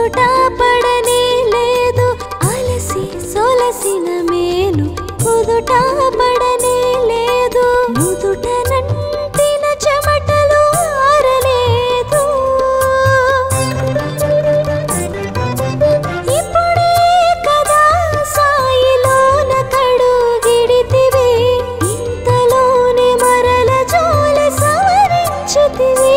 కుదుట పడనే లేదు అలసి సొలసిన మేను కుదుట పడనే లేదు నుదుట నంటిన చెమటలు ఆరలేదు ఇప్పుడే కదా సాయిలోన కడుగిడితివి ఇంతలోనే మరల జోలి సవరించితివి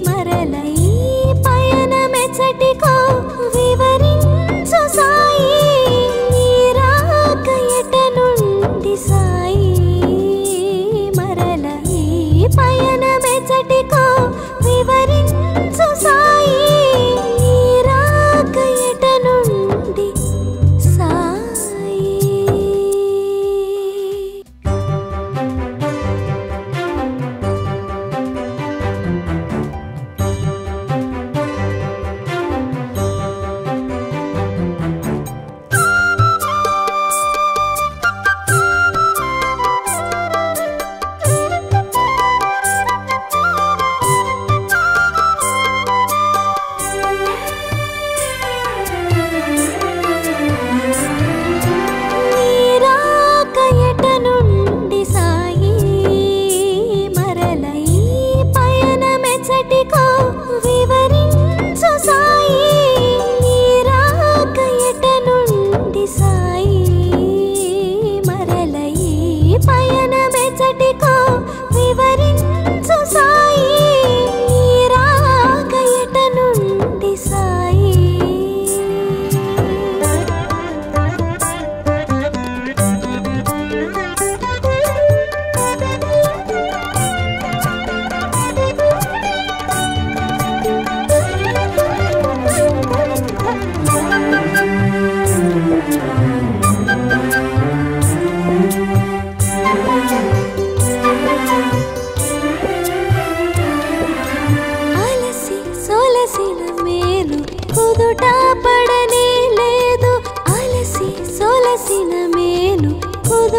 మరలై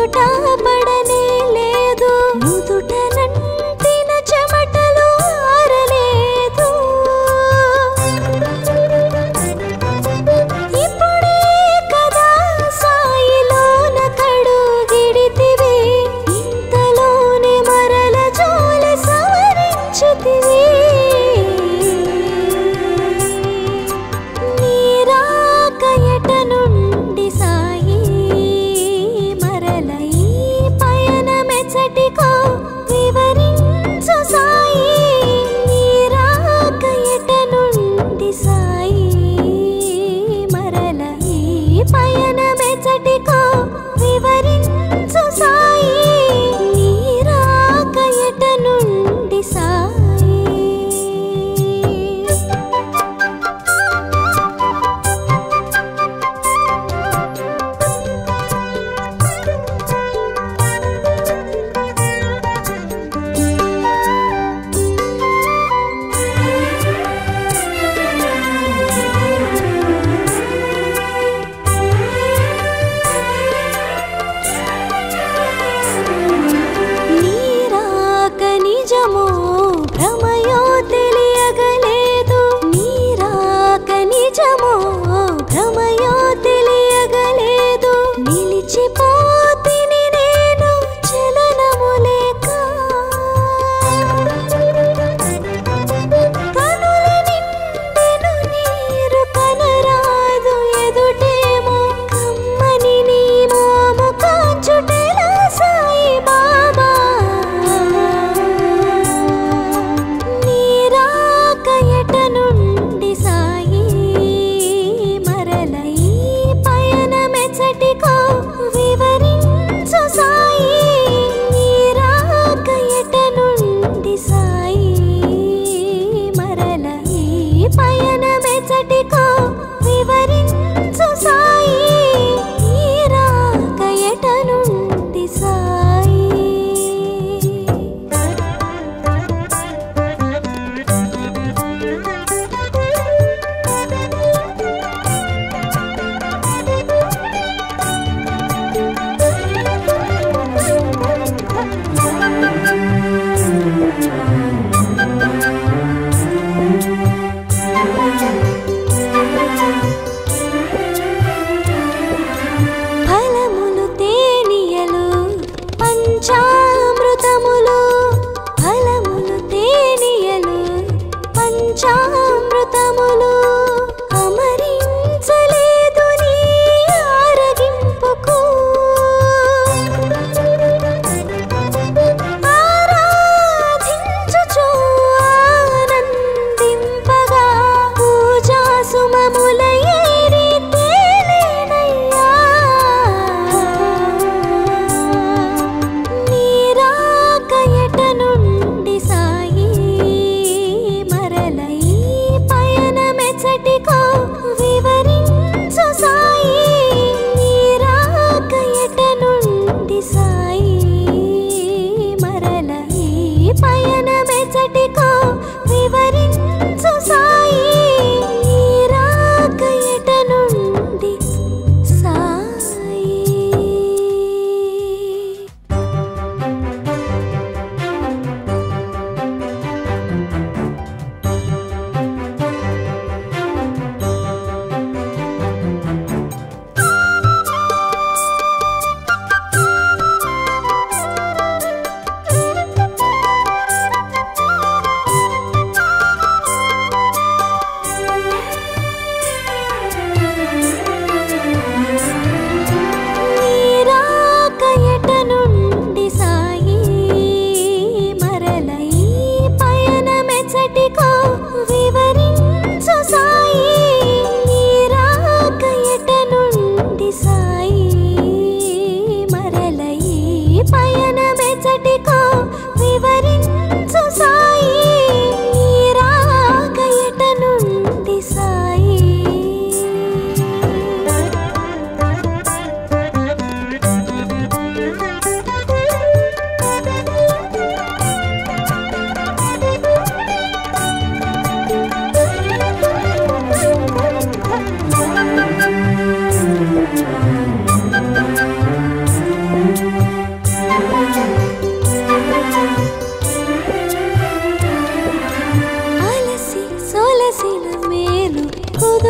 చోట పడనే లేదు, నుదుట నంటిన చెమటలు ఆరలేదు. ఇప్పుడే కదా సాయిలోన కడుగిడితివి, ఇంతలోనే మరల జోలి సవరించితివి. నీరాక ఎట నుండి సాయి, మరల ఈ పయనమెచ్చటికో వివరించు సాయి. నీరాక ఎట నుండి సాయి, మరల ఈ పయనమెచ్చటికో వివరించు సాయి. నీరాక ఎట నుండి సాయి. నీరాక నిజమో భ్రమయో తెలియగలేదు, నీరాక నిజమో భ్రమయో తెలియగలేదు. నిలిచిపోతిని నేను చలనము లేక, కనుల నిండెను నీరు కనరాదు ఎదుటేమో, కమ్మని నీ మోము కాచుటెలా సాయి బాబా. నీరాక ఎట నుండి సాయి, మరల ఈ పయనమెచ్చటికో వివరించు సాయి. నీరాక ఎట నుండి సాయి, మరల ఈ పయనమెచ్చటికో వివరించు సాయి. నీరాక ఎట నుండి సాయి. ఫలములు తేనియలు పంచామృతములు, ఫలములు తేనియలు పంచామృతములు. అమరించలేదు నీ ఆరగింపుకు, ఆరాధించుచు ఆనందింపగా పూజా సుమముల ఏరి తేలేనయ్యా. నీరాక ఎట నుండి సాయి, మరల ఈ పయనమెచ్చటికో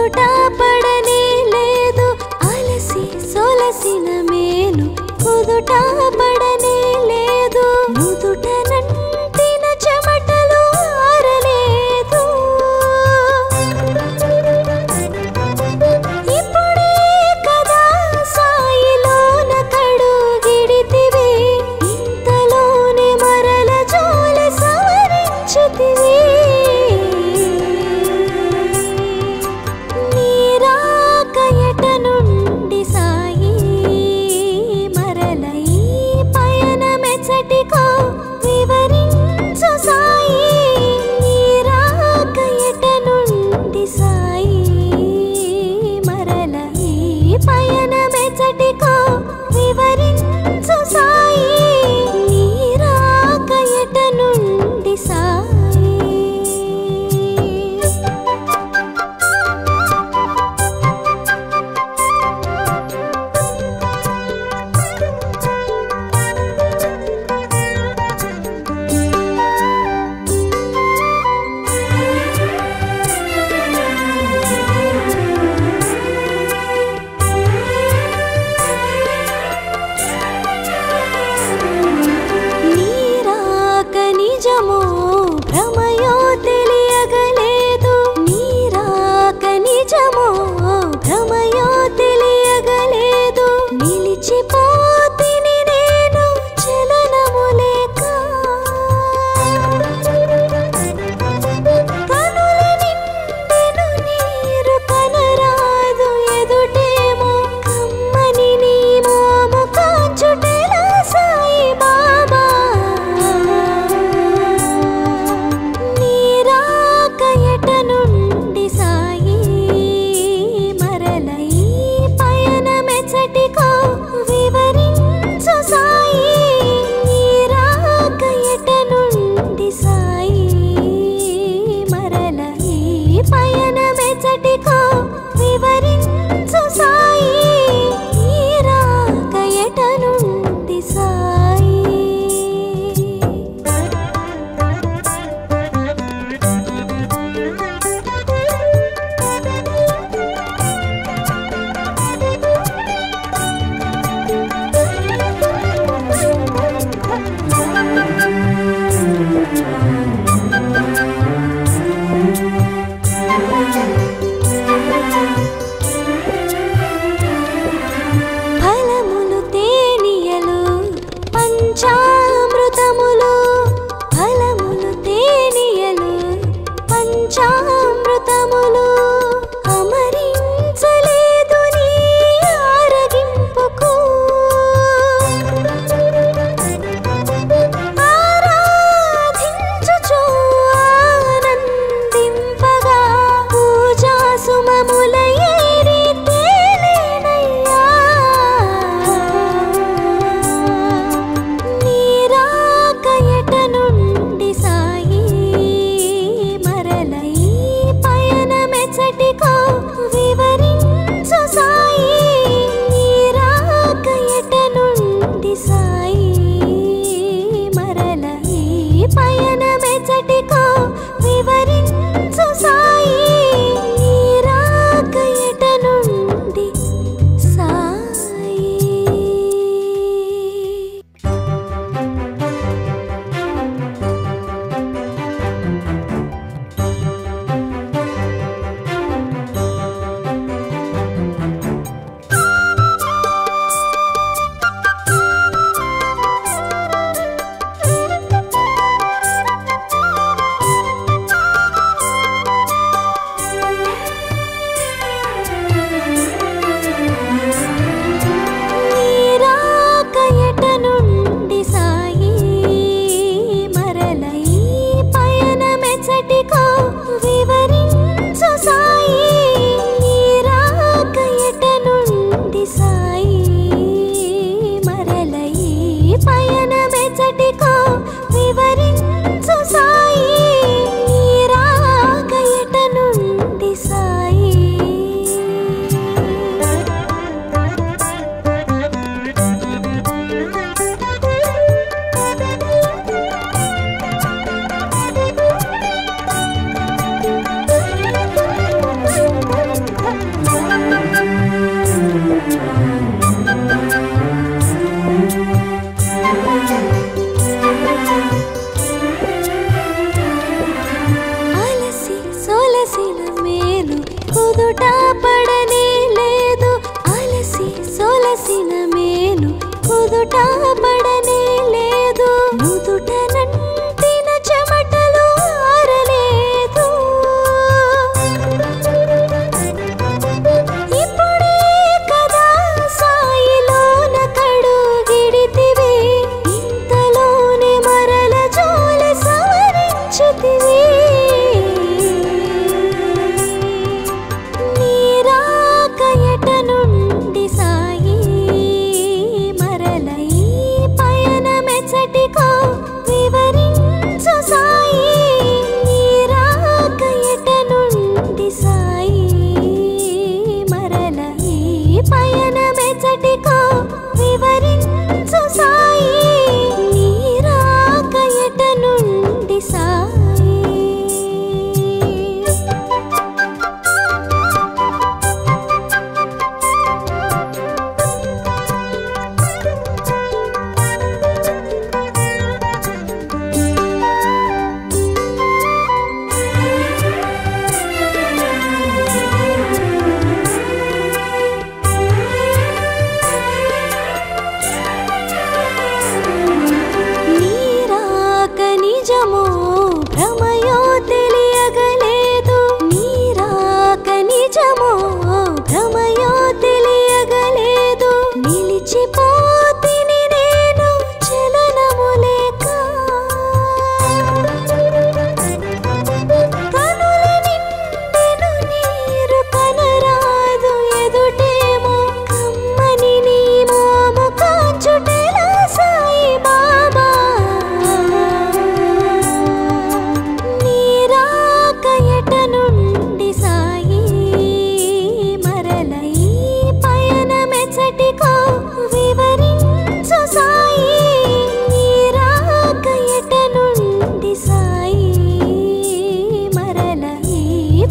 కుదుట పడనే లేదు అలసి సొలసిన మేను కుదుట పడనే లేదు నుదుట నంటిన చెమటలు ఆరలేదు ఇప్పుడే కదా సాయిలోన కడుగిడితివి ఇంతలోనే మరల జోలి సవరించితివి నీరాక ఎట నుండి సాయి మరల ఈ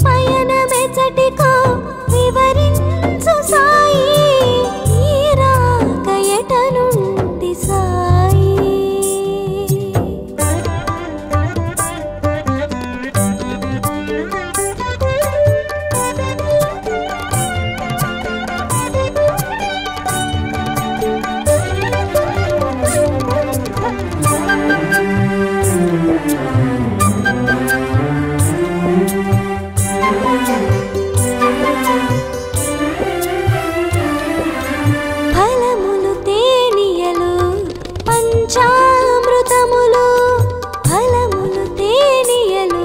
పయనమెచ్చటికో వివరించు సాయి నీ రాక ఎట నుండి సాయి ఫలములు తేనియలు పంచామృతములు ఫలములు తేనియలు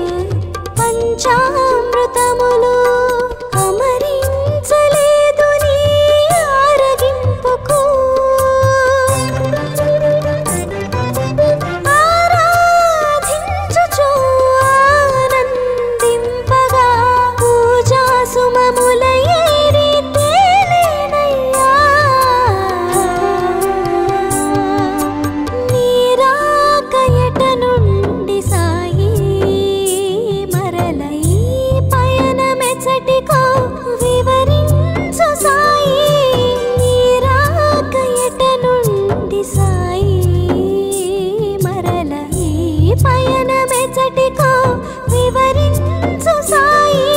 పంచామృతములు అమరించలేదు నీ ఆరగింపుకు ఆరాధించుచు ఆనందింపగా పూజా సుమముల ఏరి తేలేనయ్యా నీ రాక ఎట నుండి సాయి మరల ఈ పయనమెచ్చటికో వివరించు సాయి నీ రాక ఎట నుండి సాయి మరల ఈ పయనమెచ్చటికో వివరించు సాయి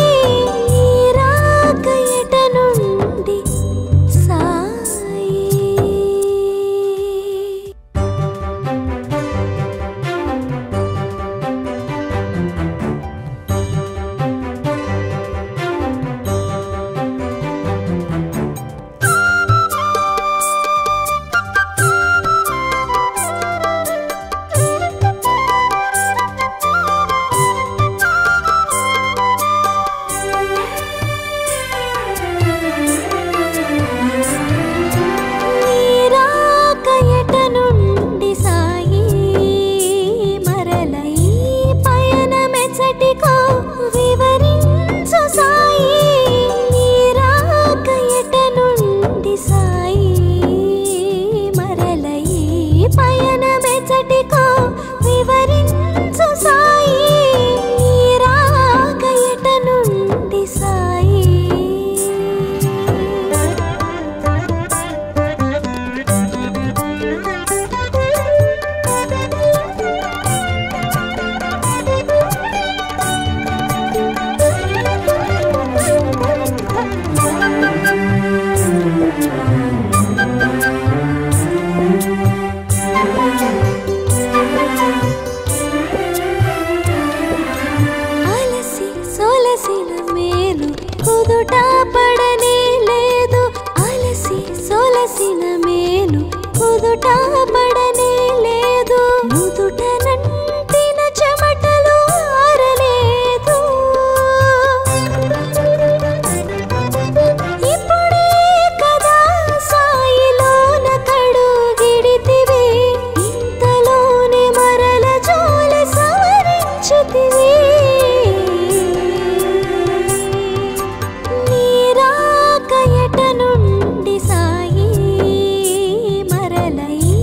నీ రాక ఎట నుండి సాయి నీ రాక ఎట నుండి సాయి మరల ఈ పయనమెచ్చటికో వివరించు సాయి నీ రాక ఎట నుండి సాయి మరల ఈ పయనమెచ్చటికో వివరించు సాయి నీ రాక ఎట నుండి సాయి అలసి సొలసిన మేలు కుదుట పడనే లేదు అలసి సొలసిన మేలు కుదుట పడనే లేదు నుదుట నంటిన చెమటలు ఆరలేదు ఇప్పుడే కదా సాయిలోన కడుగిడితివి ఇంతలోనే మరల జోలి సవరించితివి నీ రాక ఎట నుండి సాయి మరల ఈ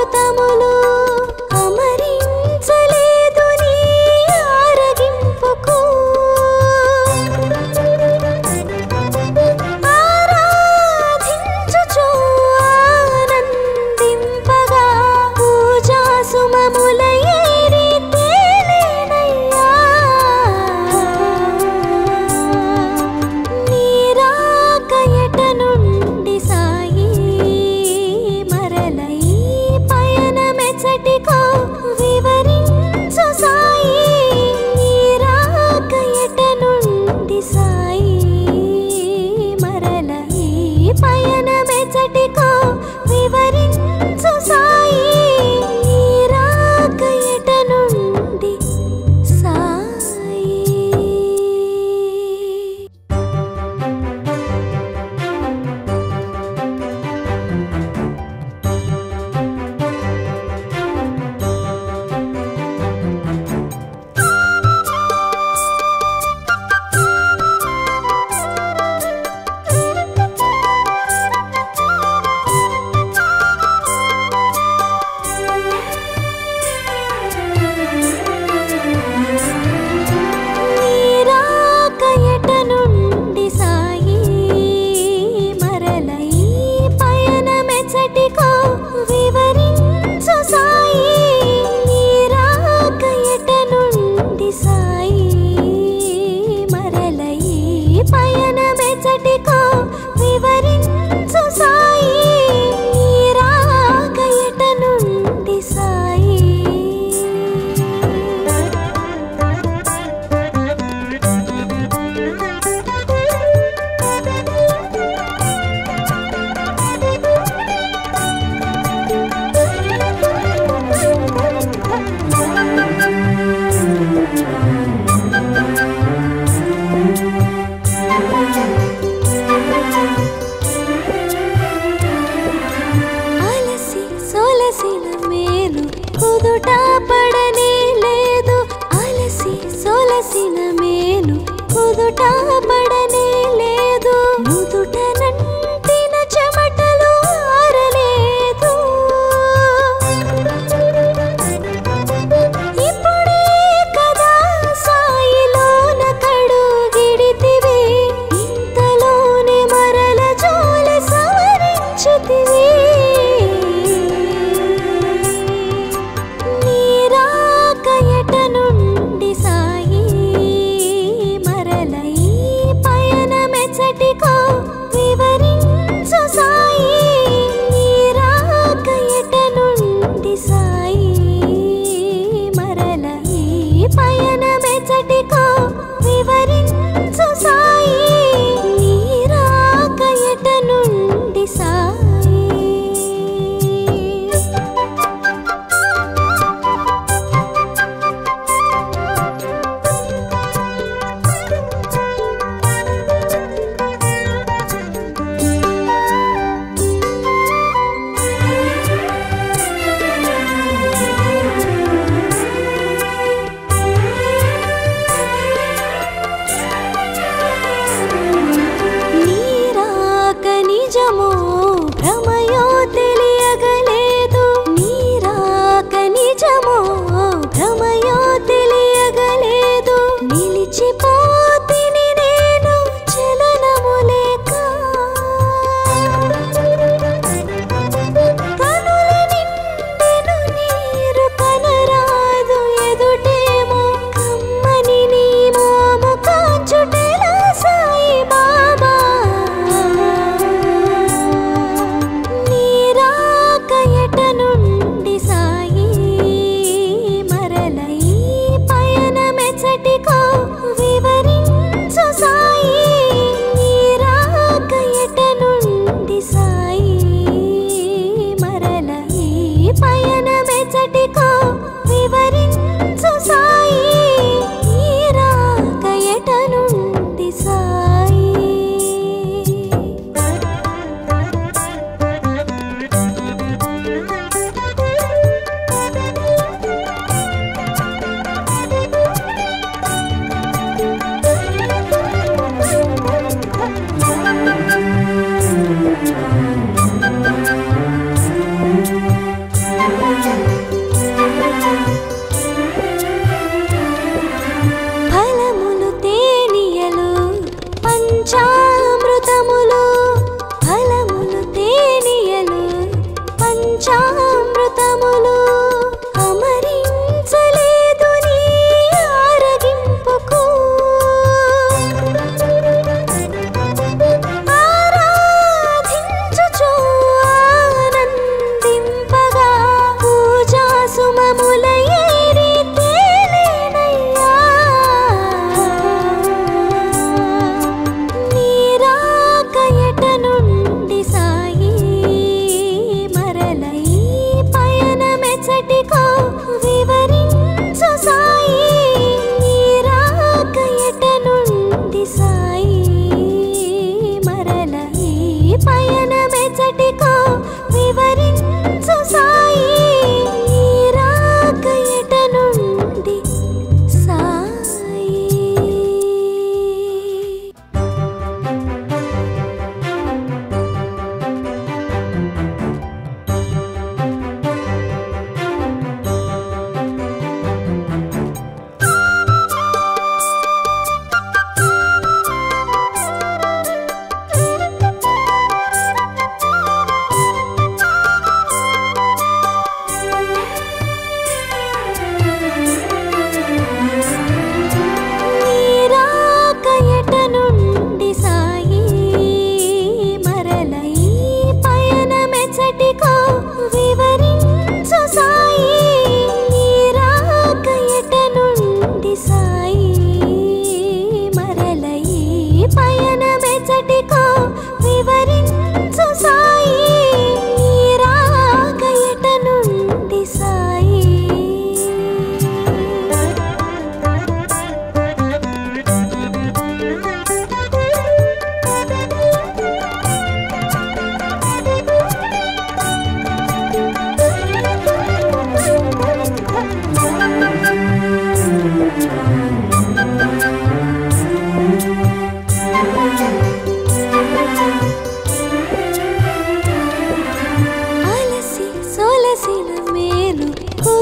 అమృతములు అమరించలేదు నీ ఆరగింపుకు ఆరాధించుచు ఆనందింపగా పూజా సుమముల ఏరి తేలేనయ్యా నీ రాక ఎట నుండి సాయి మరల ఈ పయనమెచ్చటికో వివరించు సాయి నీ రాక ఎట నుండి సాయి మరల ఈ పయనమెచ్చటికో వివరించు సాయి నీ రాక ఎట నుండి సాయి నీ రాక ఎట నుండి సాయి మరల ఈ పయనమెచ్చటికో వివరించు సాయి నీ రాక ఎట నుండి సాయి మరల ఈ పయనమెచ్చటికో వివరించు సాయి నీ రాక ఎట నుండి సాయి అలసి సొలసిన మేలు కుదుట పడనే లేదు అలసి సొలసిన మేలు కుదుట పడనే లేదు నుదుట నంటిన చెమటలు ఆరలేదు ఇప్పుడే కదా సాయిలోన కడుగిడితివి ఇంతలోనే మరల జోలె సవరించితివి నీ రాక ఎట నుండి సాయి మరల ఈ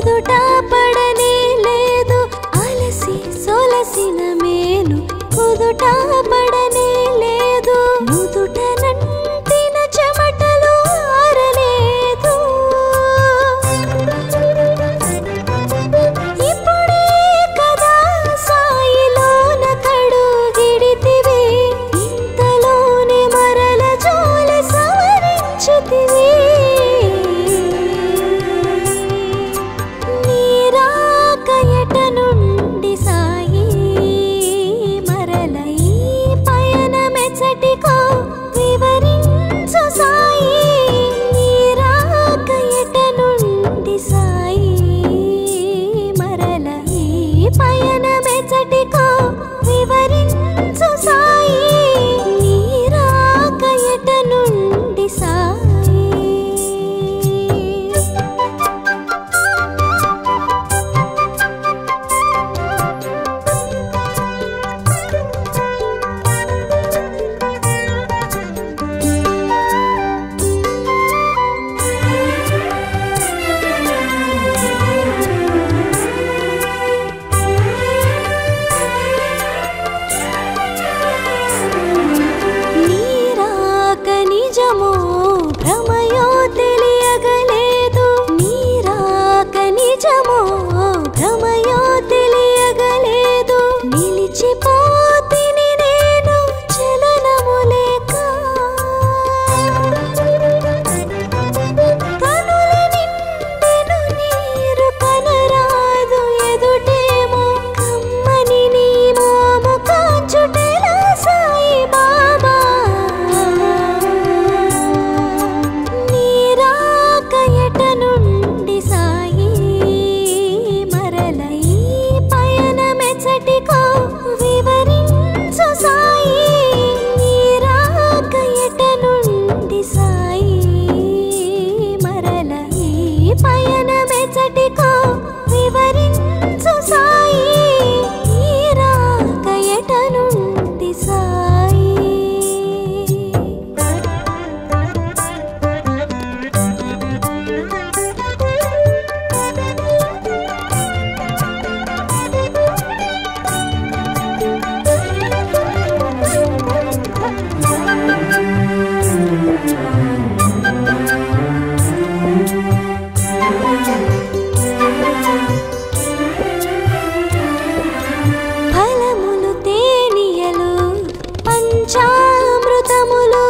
కుదుట పడనే లేదు అలసి సొలసిన మేను కుదుట పడనే లేదు నుదుట నంటిన చెమటలు ఆరలేదు ఇప్పుడే కదా సాయిలోన కడుగిడితివి ఇంతలోనే మరల జోలె సవరించితివి నీరాకయట నుండి సాయి మరల ఈ పయనమెచ్చటికో వివరించు సాయి నీరాకయట నుండి సాయి మరల ఈ పయనమెచ్చటికో వివరించు సాయి నీరాకయట నుండి సాయి నీరాక నిజమో భ్రమయో తెలియగలేదు నీరాక నిజమో భ్రమయో తెలియగలేదు నిలిచిపోతిని నేను చలనము లేక కనుల నిండెను నీరు కనరాదు ఎదుటేమో కమ్మని నీ మోము కాచుటెలా సాయి బాబా నీరాకయట నుండి సాయి మరల ఈ పయనమెచ్చటికో వివరించు సాయి నీరాకయట నుండి సాయి మరల ఈ పయనమెచ్చటికో వివరించు సాయి నీరాకయట నుండి సాయి ఫలములు తేనియలు పంచామృతములు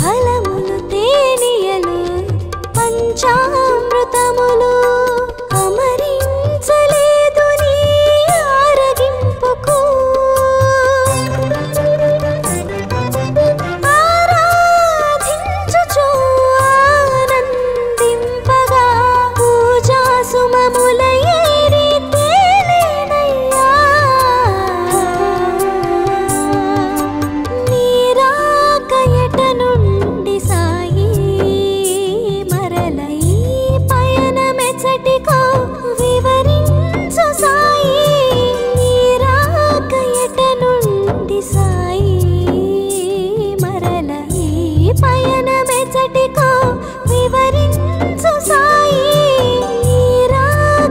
ఫలములు తేనియలు పంచామృతములు అమరించలేదు నీ ఆరగింపుకు ఆరాధించుచు ఆనందింపగా పూజా సుమముల ఏరి తేలేనయ్యా నీరాకయట నుండి సాయి మరల ఈ పయనమెచ్చటికో వివరించు సాయి నీరాకయట నుండి సాయి మరల ఈ పయనమెచ్చటికో వివరించు సాయి నీరాకయట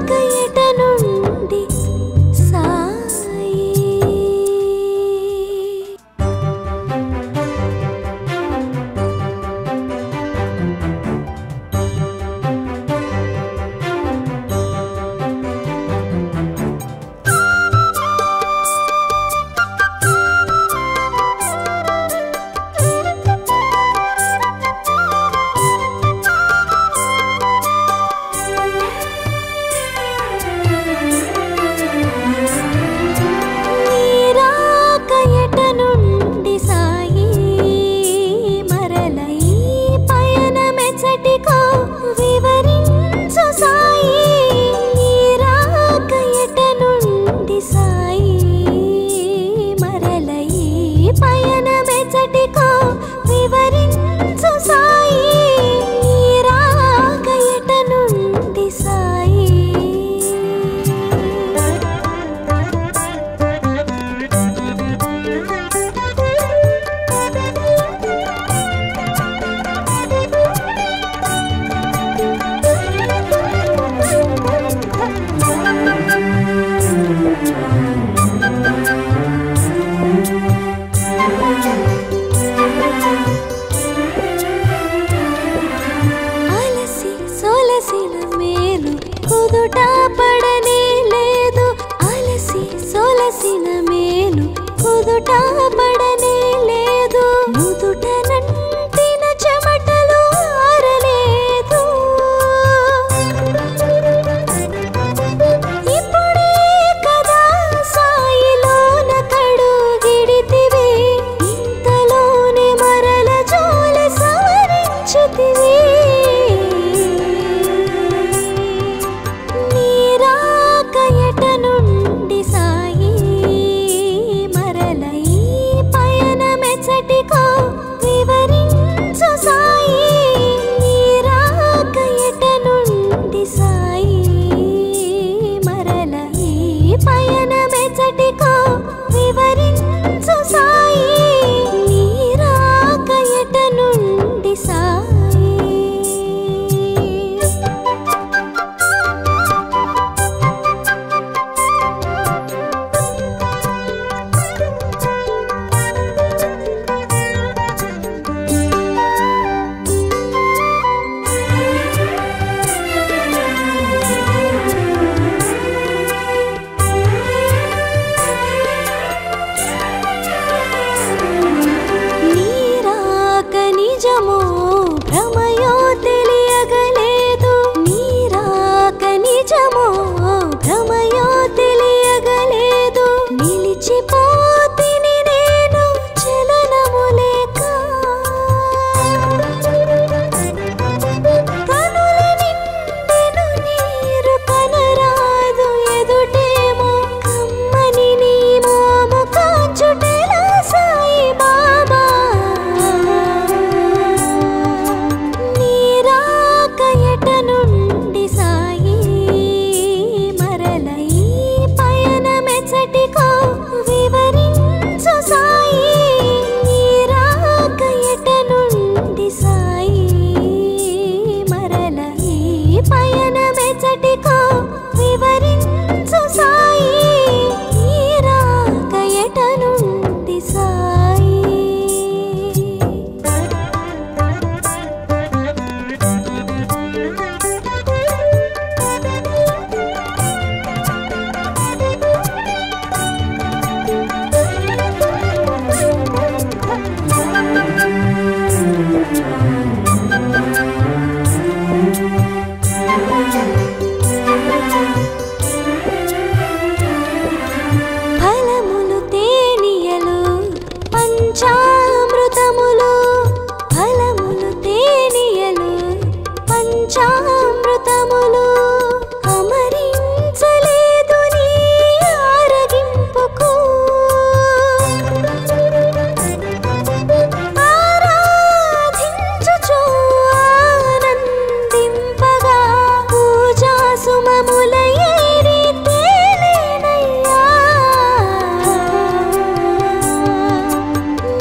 నిజమో భ్రమయో తెలియగలేదు నిలిచిపోతిని నేను చలనము లేక కనుల నిండెను నీరు కనరాదు ఎదుటేమో కమ్మని నీ మోము కాచుటెలా సాయి బాబా నీరాక ఎట నుండి సాయి మరల ఈ పయనమెచ్చటికో వివరించు సాయి నీరాక ఎట నుండి సాయి మరల ఈ పయనమెచ్చటికో వివరించు సాయి నీరాక ఎట నుండి సాయి ఫలములు తేనియలు పంచామృతములు ఫలములు తేనియలు పంచామృతములు అమరించలేదు నీ ఆరగింపుకు ఆరాధించుచు ఆనందింపగా పూజా సుమముల ఏరి తేలేనయ్యా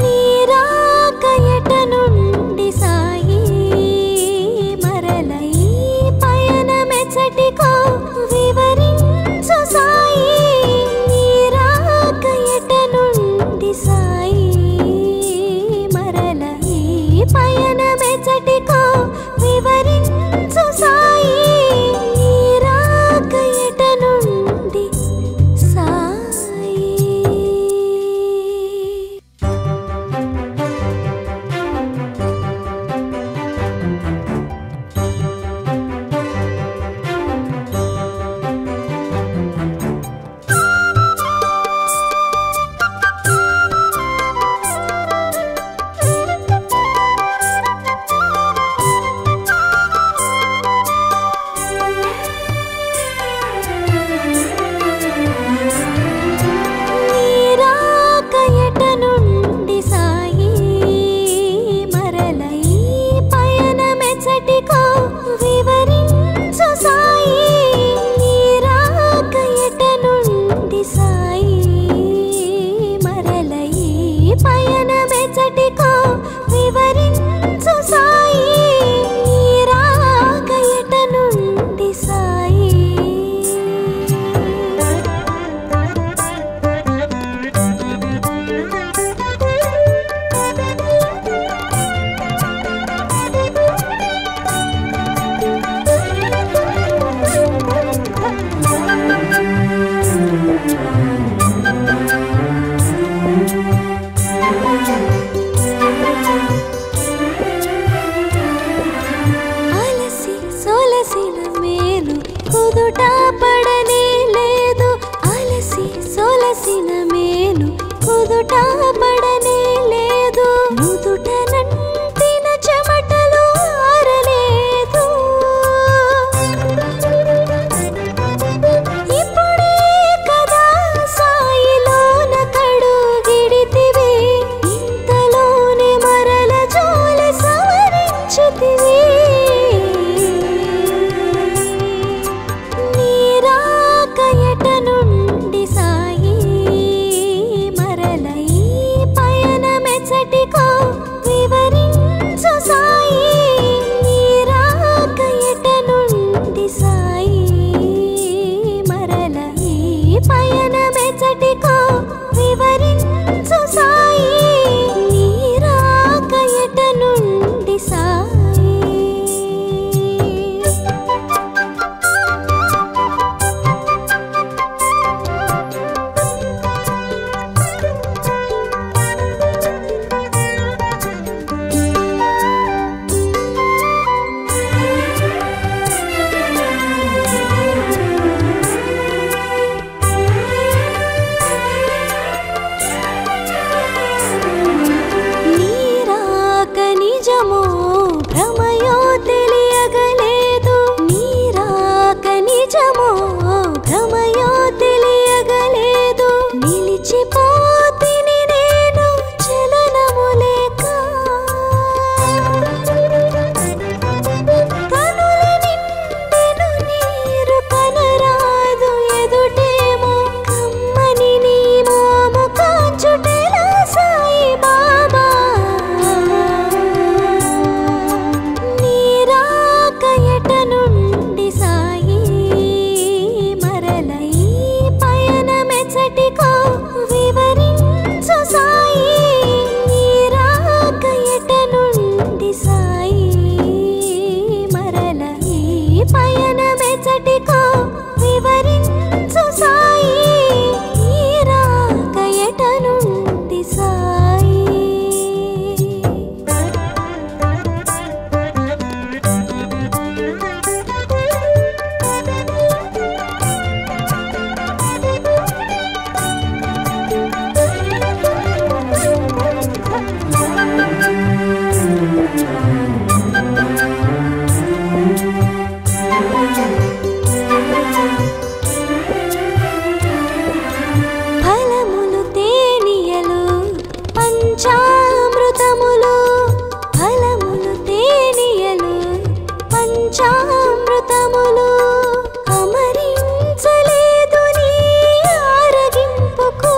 నీరాక ఎట నుండి సాయి మరల ఈ పయనమెచ్చటికో వివరించు సాయి నీరాక ఎట నుండి సాయి మరల ఈ పయనమెచ్చటికో వివరించు సాయి నీరాక ఎట నుండి సాయి నీరాక ఎట నుండి సాయి మరల ఈ పయనమెచ్చటికో వివరించు సాయి నీరాక ఎట నుండి సాయి మరల ఈ పయనమెచ్చటికో వివరించు సాయి నీరాక ఎట నుండి సాయి అలసి సొలసిన మేలు కుదుట పడనే లేదు అలసి సొలసిన మేలు కుదుట పడనే లేదు నుదుట నంటిన చెమటలు ఆరలేదు ఇప్పుడే కదా సాయిలోన కడుగిడితివి ఇంతలోనే మరల జోలి సవరించితివి నీరాక ఎట నుండి సాయి మరల ఈ నిజమో భ్రమయో తెలియగలేదు నిలిచిపోతిని నేను చలనము లేక కనుల నిండెను నీరు కనరాదు ఎదుటేమో కమ్మని నీ మోము కాంచుటెలా సాయి బాబా నీరాక ఎట నుండి సాయి మరల ఈ పయనమెచ్చటికో వివరించు సాయి నీరాక ఎట నుండి సాయి మరల ఈ పయనమెచ్చటికో వివరించు సాయి నీరాక ఎట నుండి సాయి ఫలములు తేనియలు పంచామృతములు ఫలములు తేనియలు పంచామృతములు అమరించలేదు నీ ఆరగింపుకు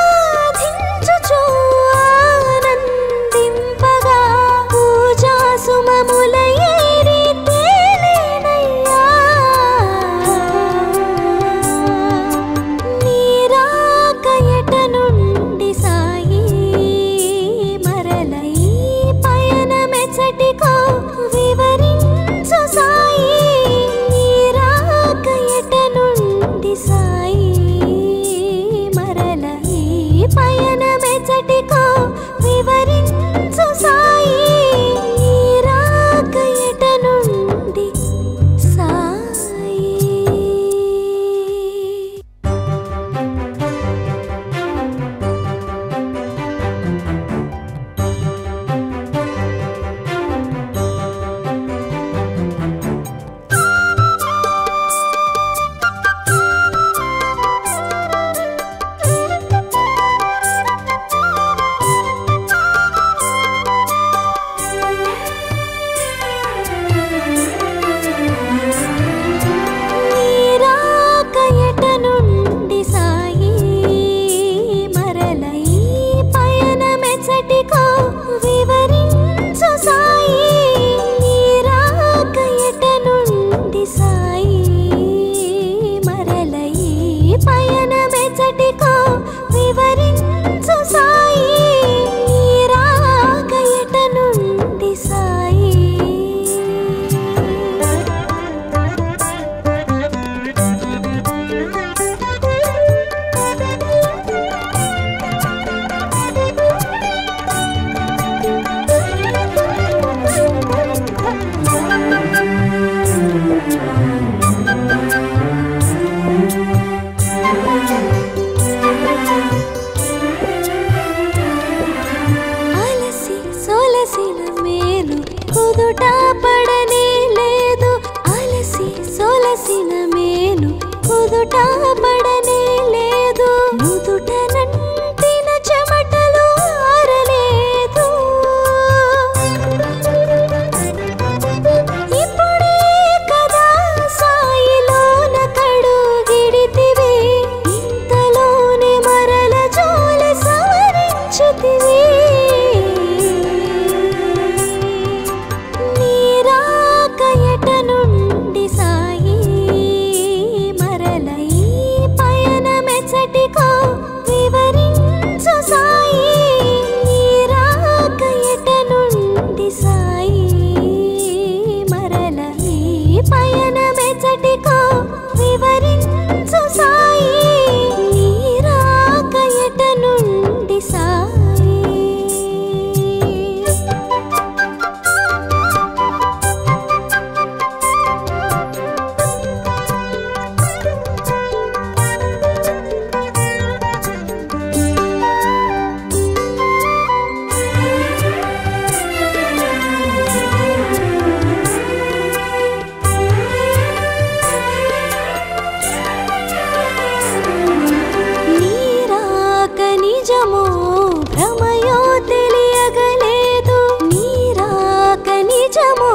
ఆరాధించుచు ఆనందింపగా పూజా సుమముల ఏరి తేలేనయ్యా నీరాక ఎట నుండి సాయి మరల ఈ పయనమెచ్చటికో వివరించు సాయి నీరాక ఎట నుండి సాయి మరల ఈ పయనమెచ్చటికో వివరించు సాయి నీరాక ఎట నుండి సాయి నీరాక ఎట నుండి సాయి మరల ఈ పయనమెచ్చటికో వివరించు సాయి నీరాక ఎట నుండి సాయి మరల ఈ పయనమెచ్చటికో వివరించు సాయి నీరాక ఎట నుండి సాయి అలసి సొలసిన మేలు కుదుట పడనే లేదు అలసి సొలసిన మేలు కుదుట పడనే లేదు నుదుట నంటిన చెమటలు ఆరలేదు ఇప్పుడే కదా సాయిలోన కడుగిడితివి ఇంతలోనే మరల జోలి సవరించితివి నీరాక ఎట నుండి సాయి మరల ఈ నిజమో